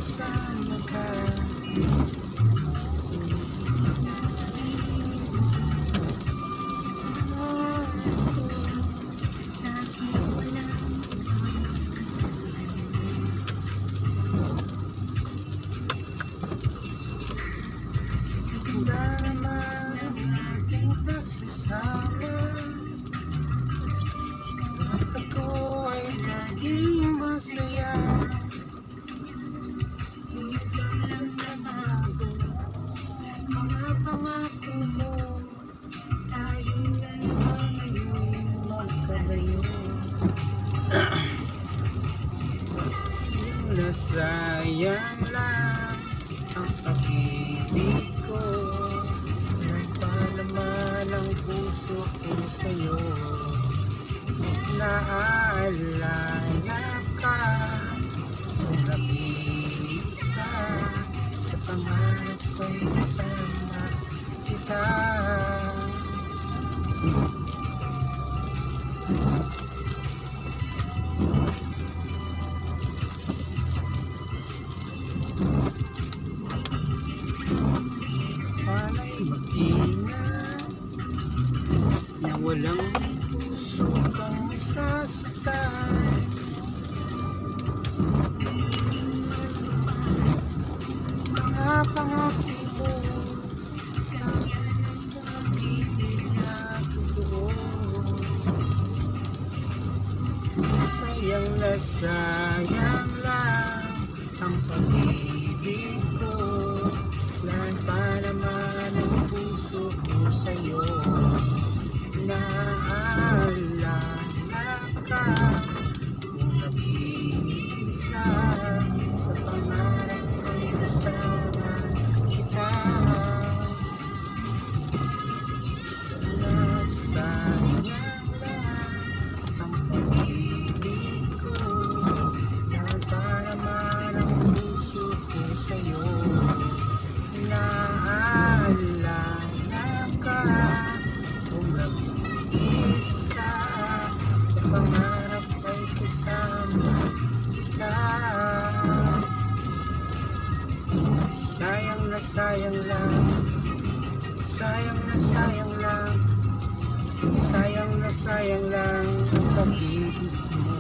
kasama ka. Ganda naman ang ating pagsasama, at ako ay naging masaya. Mga pangako mo, tayo dalawa ngayon magkalayo. Sayang na sayang lang ang pag-ibig ko, nagpalaman ang puso ko sa'yo. Naalala ka kung nag-iisa, sa pangarap ko'y kasama kita. Sana'y mag-ingat na walang puso kang masasaktan. Mga pangako mo, pag-ibig na totoo. Sayang na sayang lang ang pag-ibig ko, lahat pa naman ang puso ko sa'yo. Naalala ka kung nag-iisa, sa pangarap ko'y kasama kita. Nasayang lang ang pag-ibig ko, lahat pa naman ang puso ko sa'yo. Naalala ka kung nag-iisa, sa pangarap ay kasama kita. Sayang na sayang lang, sayang na sayang lang, sayang na sayang lang ang pag-ibig mo.